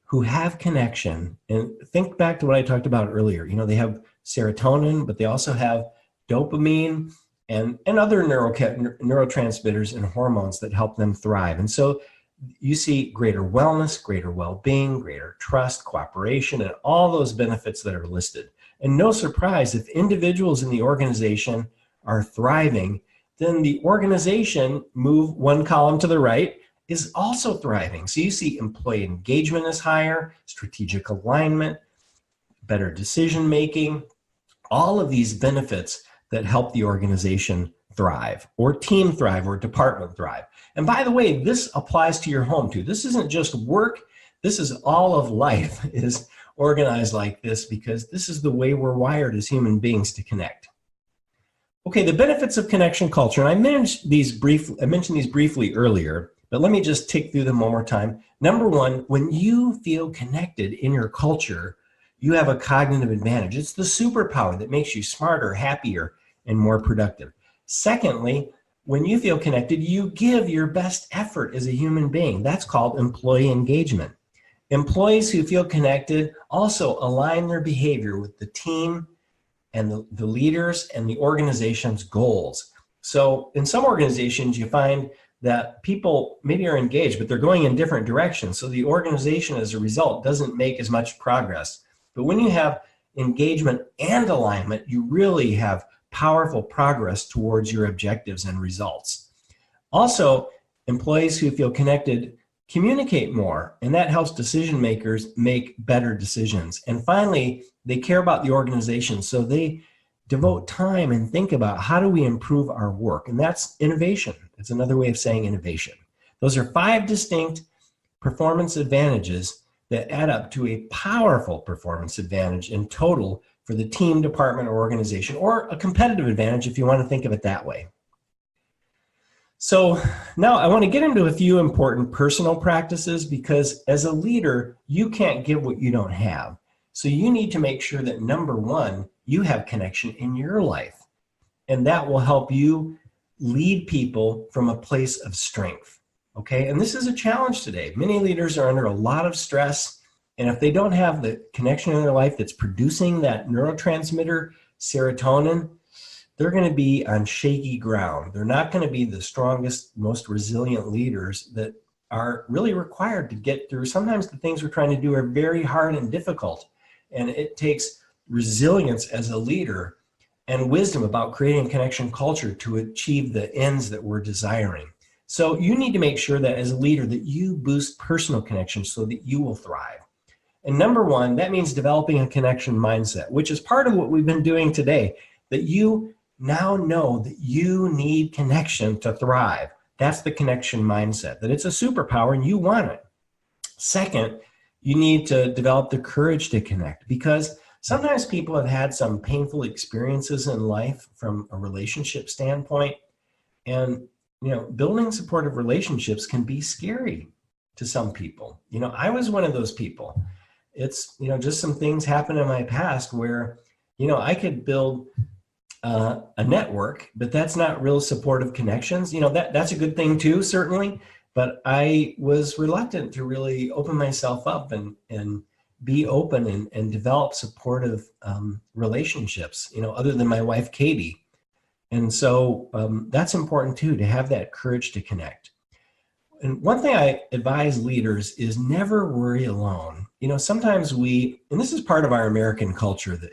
who have connection. And think back to what I talked about earlier. They have serotonin, but they also have dopamine and other neurotransmitters and hormones that help them thrive. And so you see greater wellness, greater well-being, greater trust, cooperation, and all those benefits that are listed. And no surprise, if individuals in the organization are thriving, then the organization, move one column to the right, is also thriving. So you see employee engagement is higher, strategic alignment, better decision-making, all of these benefits that help the organization thrive, or team thrive, or department thrive. And by the way, this applies to your home too. This isn't just work. This is all of life is organized like this, because this is the way we're wired as human beings to connect. Okay, the benefits of connection culture, and I mentioned these briefly earlier, but let me just tick through them one more time. Number one, when you feel connected in your culture, you have a cognitive advantage. It's the superpower that makes you smarter, happier, and more productive. Secondly, when you feel connected, you give your best effort as a human being. That's called employee engagement. Employees who feel connected also align their behavior with the team and the leaders and the organization's goals. So in some organizations, you find that people maybe are engaged, but they're going in different directions. So the organization, as a result, doesn't make as much progress. But when you have engagement and alignment, you really have powerful progress towards your objectives and results. Also, employees who feel connected communicate more, and that helps decision makers make better decisions. And finally, they care about the organization, so they devote time and think about how do we improve our work, and that's innovation. It's another way of saying innovation. Those are 5 distinct performance advantages that add up to a powerful performance advantage in total for the team, department, or organization, or a competitive advantage if you want to think of it that way. So now I want to get into a few important personal practices, because as a leader, you can't give what you don't have. So you need to make sure that, number one, you have connection in your life. And that will help you lead people from a place of strength. Okay, and this is a challenge today. Many leaders are under a lot of stress, and if they don't have the connection in their life that's producing that neurotransmitter, serotonin, they're going to be on shaky ground. They're not going to be the strongest, most resilient leaders that are really required to get through. Sometimes the things we're trying to do are very hard and difficult, and it takes resilience as a leader and wisdom about creating a connection culture to achieve the ends that we're desiring. So you need to make sure that as a leader that you boost personal connection so that you will thrive. And number one, that means developing a connection mindset, which is part of what we've been doing today, that you now know that you need connection to thrive. That's the connection mindset, that it's a superpower and you want it. Second, you need to develop the courage to connect, because sometimes people have had some painful experiences in life from a relationship standpoint. And, building supportive relationships can be scary to some people. I was one of those people. It's, just some things happened in my past where, I could build a network, but that's not real supportive connections. That's a good thing too, certainly. But I was reluctant to really open myself up and be open and develop supportive relationships, other than my wife, Katie. And so that's important too, to have that courage to connect. And one thing I advise leaders is never worry alone. Sometimes and this is part of our American culture, that,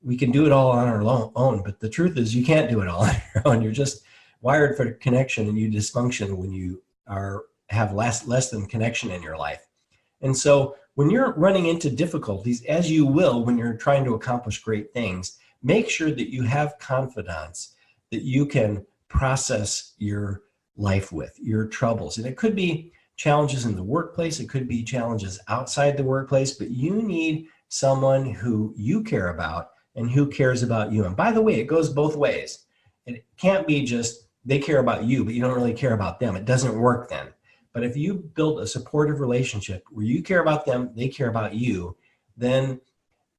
we can do it all on our own, but the truth is you can't do it all on your own. You're just wired for connection, and you dysfunction when you have less than connection in your life. And so when you're running into difficulties, as you will when you're trying to accomplish great things, make sure that you have confidence that you can process your life with, your troubles. And it could be challenges in the workplace, it could be challenges outside the workplace, but you need someone who you care about and who cares about you. And by the way, it goes both ways. It can't be just they care about you, but you don't really care about them. It doesn't work then. But if you build a supportive relationship where you care about them, they care about you, then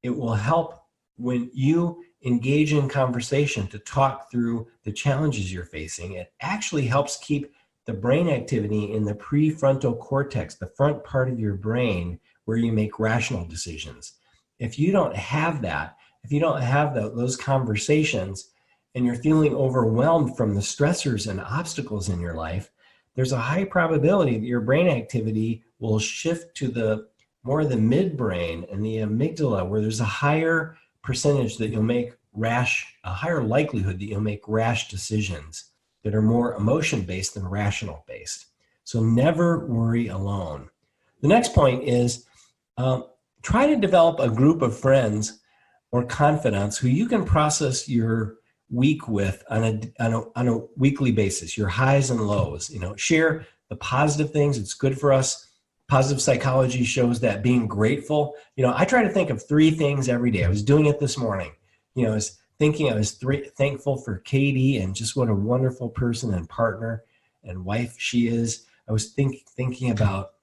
it will help when you engage in conversation to talk through the challenges you're facing. It actually helps keep the brain activity in the prefrontal cortex, the front part of your brain where you make rational decisions. If you don't have that, if you don't have those conversations, and you're feeling overwhelmed from the stressors and obstacles in your life, there's a high probability that your brain activity will shift to the more the midbrain and the amygdala, where there's a higher percentage that you'll make a higher likelihood that you'll make rash decisions that are more emotion-based than rational-based. So never worry alone. The next point is try to develop a group of friends or confidants who you can process your week with on a weekly basis, your highs and lows. Share the positive things. It's good for us. Positive psychology shows that being grateful. I try to think of 3 things every day. I was doing it this morning. I was thankful for Katie and just what a wonderful person and partner and wife she is. I was thinking about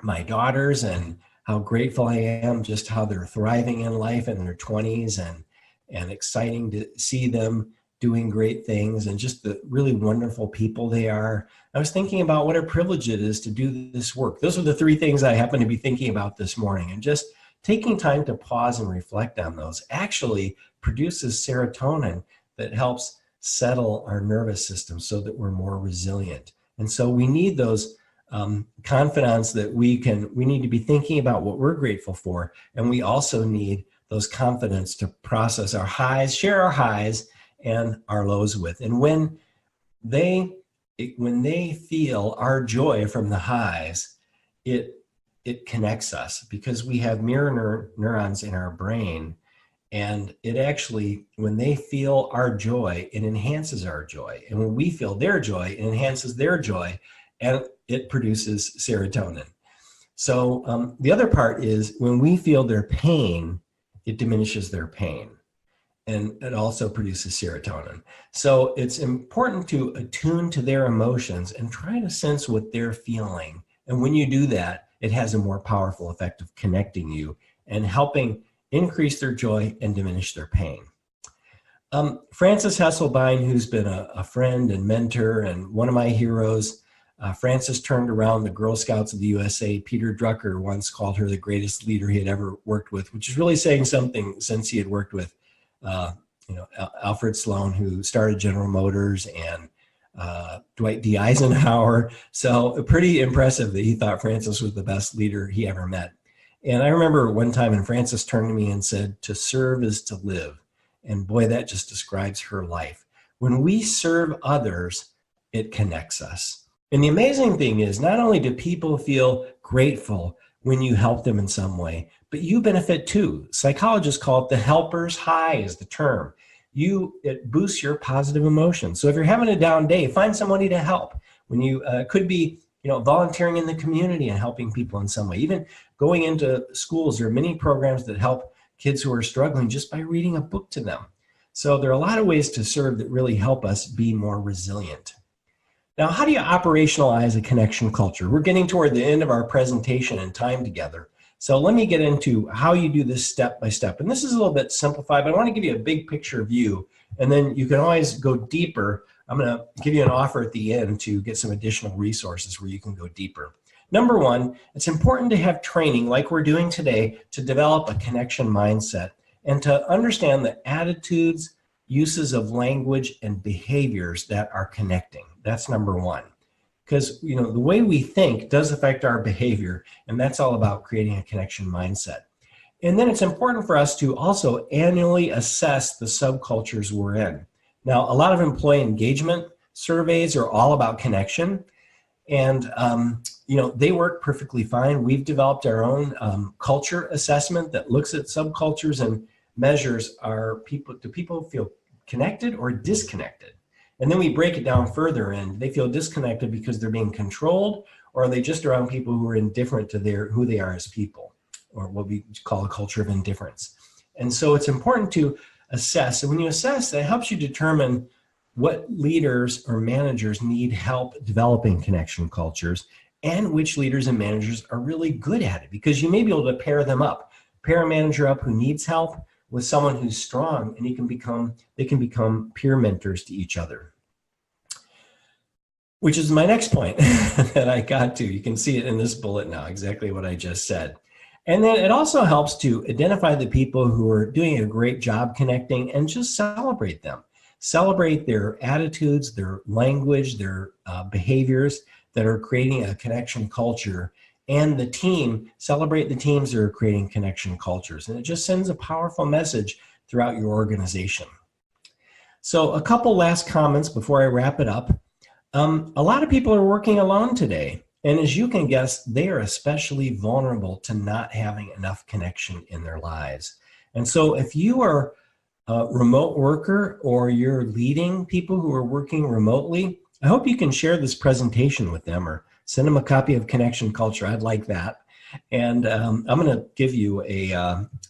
my daughters and how grateful I am, just how they're thriving in life in their 20s, and exciting to see them doing great things, and just the really wonderful people they are. I was thinking about what a privilege it is to do this work. Those are the 3 things I happen to be thinking about this morning. And just taking time to pause and reflect on those actually produces serotonin that helps settle our nervous system so that we're more resilient. And so we need those confidence that we need to be thinking about what we're grateful for. And we also need those confidence to process our highs, share our highs and our lows with. And when they feel our joy from the highs, it connects us, because we have mirror neurons in our brain. And it actually, when they feel our joy, it enhances our joy. And when we feel their joy, it enhances their joy, and it produces serotonin. So the other part is when we feel their pain, it diminishes their pain. And it also produces serotonin. So it's important to attune to their emotions and try to sense what they're feeling. And when you do that, it has a more powerful effect of connecting you and helping increase their joy and diminish their pain. Frances Hesselbein, who's been a friend and mentor and one of my heroes, Frances turned around the Girl Scouts of the USA. Peter Drucker once called her the greatest leader he had ever worked with, which is really saying something since he had worked with Alfred Sloan, who started General Motors, and Dwight D. Eisenhower. So pretty impressive that he thought Frances was the best leader he ever met. And I remember one time when Frances turned to me and said, "To serve is to live." And boy, that just describes her life. When we serve others, it connects us. And the amazing thing is, not only do people feel grateful when you help them in some way, but you benefit too. Psychologists call it the helper's high is the term. It boosts your positive emotions. So if you're having a down day, find somebody to help. When you could be, volunteering in the community and helping people in some way. Even going into schools, there are many programs that help kids who are struggling just by reading a book to them. So there are a lot of ways to serve that really help us be more resilient. Now, how do you operationalize a connection culture? We're getting toward the end of our presentation and time together. So let me get into how you do this step by step. And this is a little bit simplified, but I want to give you a big picture view, and then you can always go deeper. I'm going to give you an offer at the end to get some additional resources where you can go deeper. Number one, it's important to have training like we're doing today to develop a connection mindset and to understand the attitudes, uses of language, and behaviors that are connecting. That's number one. Because the way we think does affect our behavior, and that's all about creating a connection mindset. And then it's important for us to also annually assess the subcultures we're in. Now, a lot of employee engagement surveys are all about connection, and they work perfectly fine. We've developed our own culture assessment that looks at subcultures and measures do people feel connected or disconnected? And then we break it down further, and they feel disconnected because they're being controlled, or are they just around people who are indifferent to who they are as people, or what we call a culture of indifference. And so it's important to assess. And when you assess, that helps you determine what leaders or managers need help developing connection cultures and which leaders and managers are really good at it, because you may be able to pair them up. Pair a manager up who needs help with someone who's strong, and they can become peer mentors to each other. Which is my next point that I got to. You can see it in this bullet now, exactly what I just said. And then it also helps to identify the people who are doing a great job connecting and just celebrate them. Celebrate their attitudes, their language, their behaviors that are creating a connection culture. And the team, celebrate the teams that are creating connection cultures. And it just sends a powerful message throughout your organization. So a couple last comments before I wrap it up. A lot of people are working alone today. And as you can guess, they are especially vulnerable to not having enough connection in their lives. And so if you are a remote worker or you're leading people who are working remotely, I hope you can share this presentation with them or send them a copy of Connection Culture. I'd like that. And I'm going to give you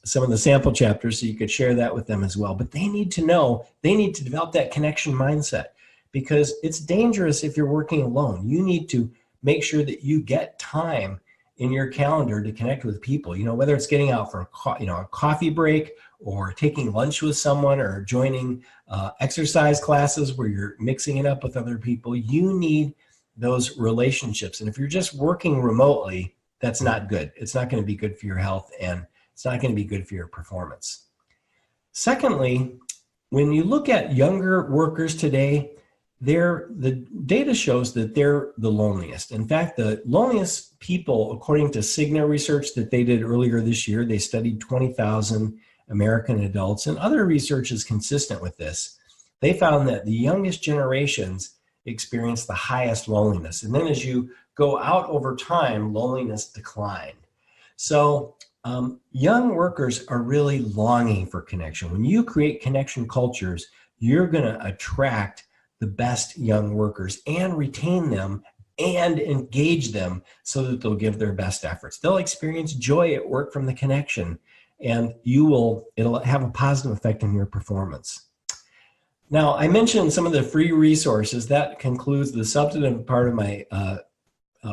some of the sample chapters so you could share that with them as well. But they need to know, they need to develop that connection mindset, because it's dangerous if you're working alone. You need to make sure that you get time in your calendar to connect with people, whether it's getting out for a coffee break or taking lunch with someone or joining exercise classes where you're mixing it up with other people. You need those relationships. And if you're just working remotely, that's not good. It's not going to be good for your health, and it's not going to be good for your performance. Secondly, when you look at younger workers today, the data shows that they're the loneliest. In fact, the loneliest people, according to Cigna research that they did earlier this year, they studied 20,000 American adults, and other research is consistent with this. They found that the youngest generations experience the highest loneliness. And then as you go out over time, loneliness declined. So young workers are really longing for connection. When you create connection cultures, you're going to attract the best young workers and retain them and engage them so that they'll give their best efforts. They'll experience joy at work from the connection, and it'll have a positive effect on your performance. Now, I mentioned some of the free resources. That concludes the substantive part of my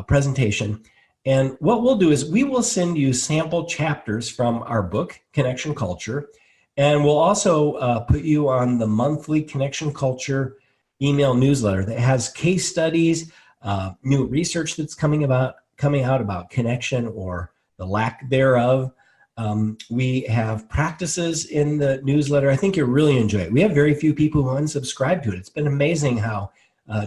presentation. And what we'll do is we will send you sample chapters from our book, Connection Culture, and we'll also put you on the monthly Connection Culture email newsletter that has case studies, new research that's coming out about connection or the lack thereof. We have practices in the newsletter. I think you'll really enjoy it. We have very few people who unsubscribe to it. It's been amazing how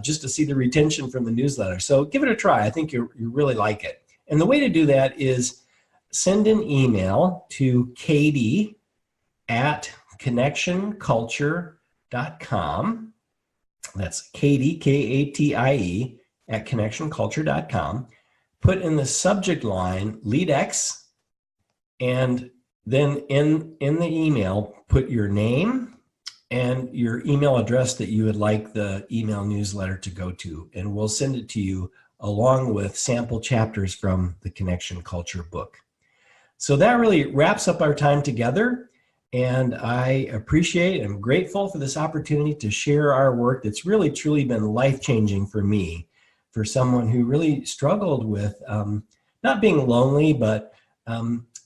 just to see the retention from the newsletter. So give it a try. I think you really like it. And the way to do that is send an email to katie@connectionculture.com. That's Katie, Katie, at connectionculture.com. Put in the subject line LEADx, and then in the email, put your name and your email address that you would like the email newsletter to go to, and we'll send it to you along with sample chapters from the Connection Culture book. So that really wraps up our time together, and I appreciate and I'm grateful for this opportunity to share our work that's really truly been life-changing for me, for someone who really struggled with not being lonely, but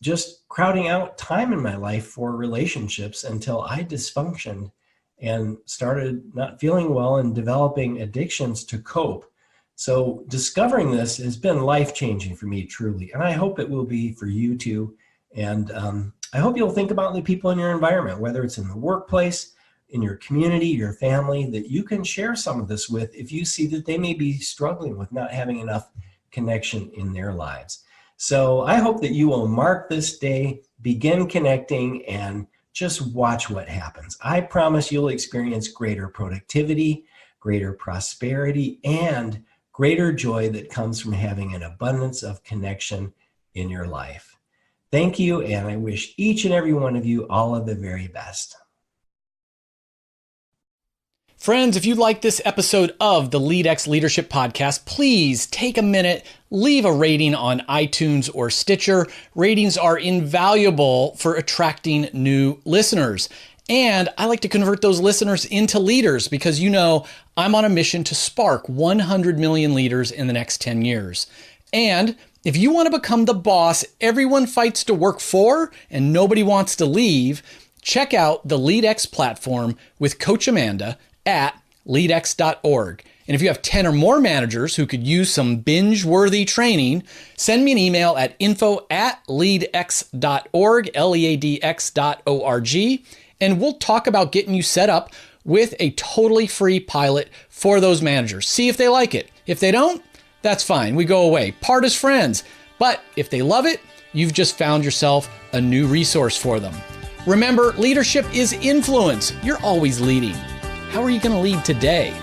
just crowding out time in my life for relationships until I dysfunctioned and started not feeling well and developing addictions to cope. So discovering this has been life-changing for me, truly, and I hope it will be for you too. And I hope you'll think about the people in your environment, whether it's in the workplace, in your community, your family, that you can share some of this with if you see that they may be struggling with not having enough connection in their lives. So I hope that you will mark this day, begin connecting, and just watch what happens. I promise you'll experience greater productivity, greater prosperity, and greater joy that comes from having an abundance of connection in your life. Thank you, and I wish each and every one of you all of the very best. Friends, if you like this episode of the LEADx Leadership Podcast, please take a minute, leave a rating on iTunes or Stitcher. Ratings are invaluable for attracting new listeners. And I like to convert those listeners into leaders because, I'm on a mission to spark 100 million leaders in the next 10 years. And if you want to become the boss everyone fights to work for and nobody wants to leave, check out the LEADx platform with Coach Amanda at leadx.org. And if you have 10 or more managers who could use some binge-worthy training, send me an email at info@leadx.org, LEADx.org, and we'll talk about getting you set up with a totally free pilot for those managers. See if they like it. If they don't, that's fine. We go away. Part as friends. But if they love it, you've just found yourself a new resource for them. Remember, leadership is influence. You're always leading. How are you going to lead today?